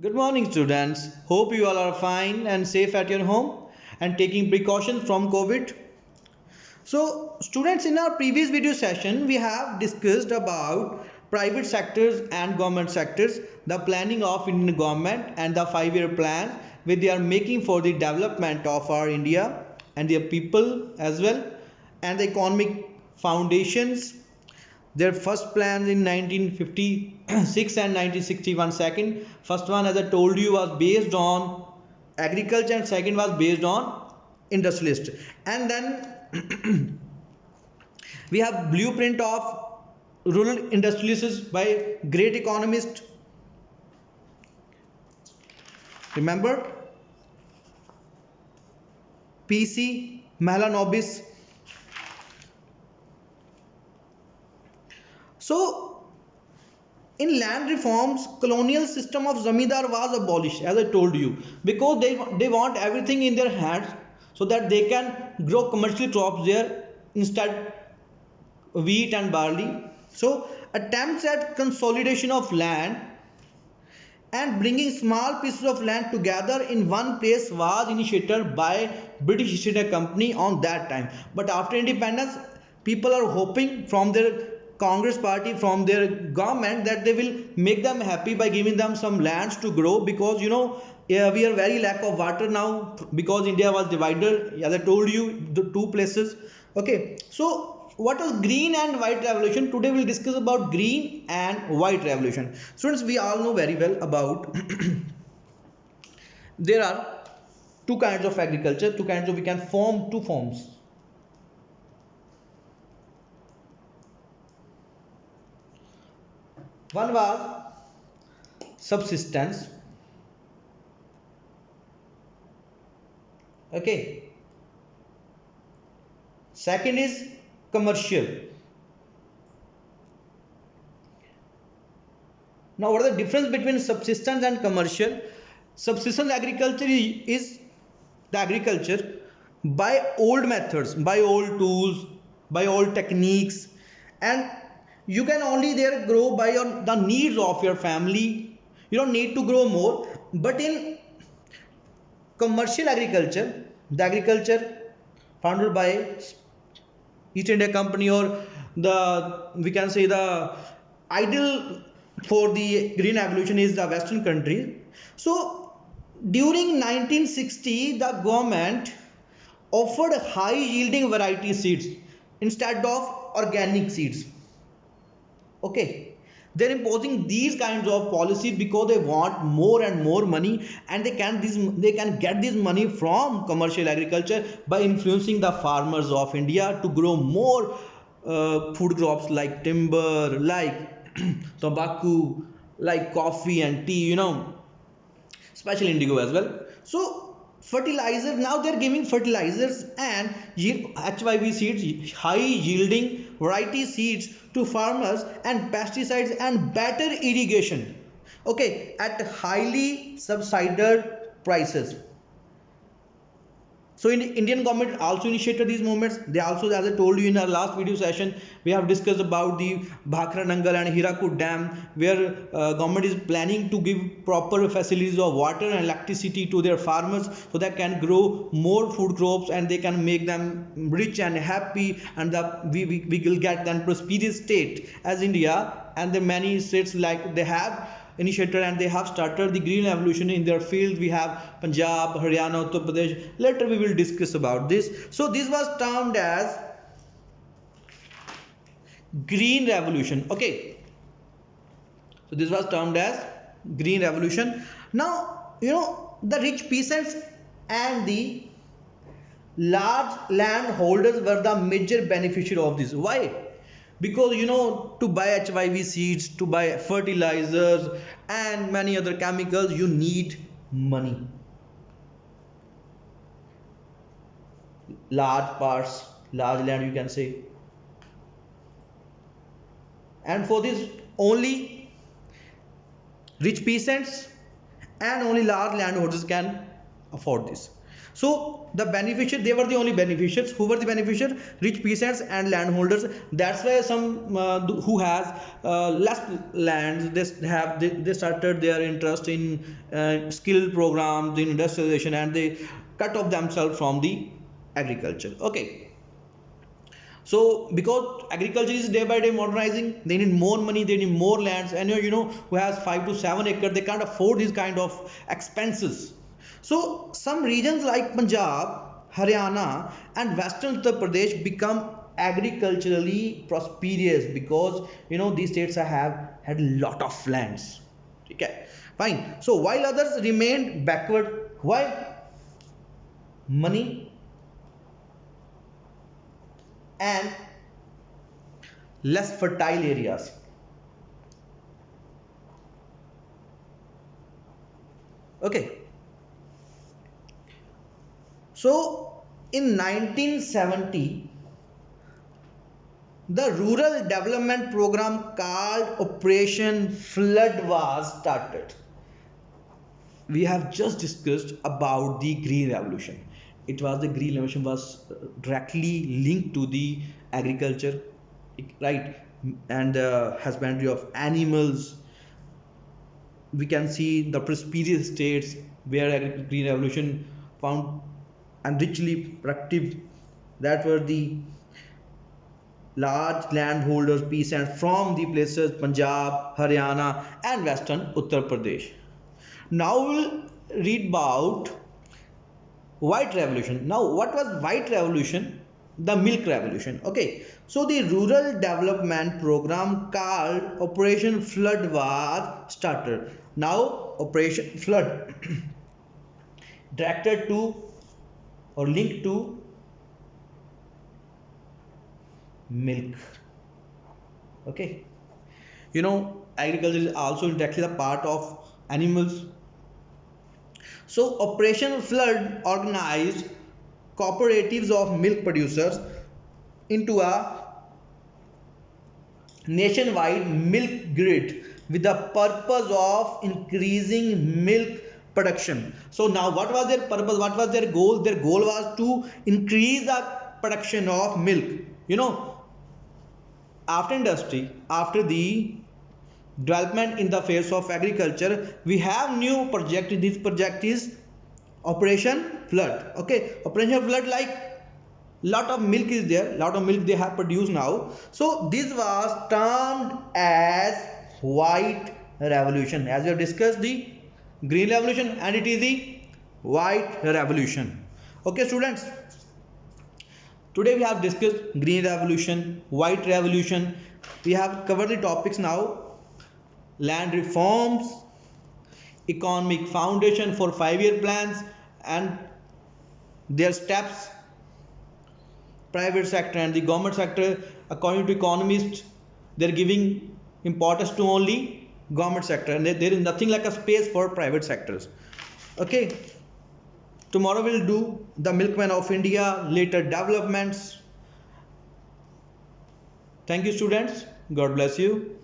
Good morning, students. Hope you all are fine and safe at your home and taking precautions from COVID. So, students, in our previous video session, we have discussed about private sectors and government sectors, the planning of Indian government and the 5-year plan which they are making for the development of our India and their people as well, and the economic foundations. Their first plans in 1956 and 1961 second. First one, as I told you, was based on agriculture and second was based on industrialist. And then we have blueprint of rural industrialists by great economist. Remember PC Mahalanobis. So in land reforms, colonial system of zamindar was abolished, as I told you, because they want everything in their hands so that they can grow commercial crops there instead wheat and barley. So attempts at consolidation of land and bringing small pieces of land together in one place was initiated by British East India Company on that time. But after independence, people are hoping from their Congress party, from their government, that they will make them happy by giving them some lands to grow, because yeah, we are very lack of water now because India was divided, as I told you, the two places. Okay, so what is green and white revolution? Today we'll discuss about green and white revolution. Students, we all know very well about there are two kinds of agriculture, two kinds of, we can form two forms. One was subsistence. Okay. Second is commercial. Now, what is the difference between subsistence and commercial? Subsistence agriculture is the agriculture by old methods, by old tools, by old techniques, and you can only there grow by the needs of your family. You don't need to grow more. But in commercial agriculture, the agriculture founded by East India Company, or the, we can say, the ideal for the green evolution is the Western countries. So during 1960, the government offered high yielding variety seeds instead of organic seeds. Okay, they're imposing these kinds of policies because they want more and more money, and they can get this money from commercial agriculture by influencing the farmers of India to grow more food crops like timber, like tobacco, like coffee and tea, especially indigo as well. So fertilizers, now they're giving fertilizers and HYV seeds, high yielding variety seeds to farmers, and pesticides and better irrigation, okay, at highly subsidized prices. So in Indian government also initiated these movements. They also, as I told you in our last video session, we have discussed about the Bhakra Nangal and Hirakud Dam, where government is planning to give proper facilities of water and electricity to their farmers so they can grow more food crops and they can make them rich and happy, and we will get them prosperous state as India, and the many states like they have initiated and they have started the green revolution in their field. We have Punjab, Haryana, Uttar Pradesh. Later we will discuss about this. So this was termed as green revolution. Okay, so this was termed as green revolution. Now the rich peasants and the large landholders were the major beneficiary of this. Why? Because to buy HYV seeds, to buy fertilizers and many other chemicals, you need money, large parts, large land, you can say. And for this, only rich peasants and only large landholders can afford this. So the beneficiary, they were the only beneficiaries. Who were the beneficiaries? Rich peasants and landholders. That's why some who has less lands, they started their interest in skill programs, in industrialization, and they cut off themselves from the agriculture. Okay. So because agriculture is day by day modernizing, they need more money, they need more lands, and who has 5 to 7 acres, they can't afford these kind of expenses. So some regions like Punjab, Haryana, and Western Uttar Pradesh become agriculturally prosperous because these states have had a lot of lands. Okay, fine. So while others remained backward, why? Money and less fertile areas. Okay. So in 1970, the rural development program called Operation Flood was started. We have just discussed about the Green Revolution. It was the Green Revolution was directly linked to the agriculture, right, and the husbandry of animals. We can see the prosperous states where Green Revolution found and richly productive. That were the large landholders, peasants from the places Punjab, Haryana, and Western Uttar Pradesh. Now we'll read about White Revolution. Now, what was White Revolution? The Milk Revolution. Okay, so the rural development program called Operation Flood was started. Now, Operation Flood directed to or linked to milk. Okay, agriculture is also directly the part of animals. So Operation Flood organized cooperatives of milk producers into a nationwide milk grid with the purpose of increasing milk production. So now what was their purpose? What was their goal? Their goal was to increase the production of milk. After industry, after the development in the phase of agriculture, we have new project. This project is Operation Flood. Okay, Operation Flood, like lot of milk is there, lot of milk they have produced now. So this was termed as White Revolution. As we have discussed the Green Revolution, and it is the White Revolution. Okay students, today we have discussed Green Revolution, White Revolution. We have covered the topics now: land reforms, economic foundation for 5-year plans and their steps, private sector and the government sector. According to economists, they're giving importance to only government sector, and there is nothing like a space for private sectors. Okay, tomorrow we'll do the milkman of India, later developments. Thank you students, God bless you.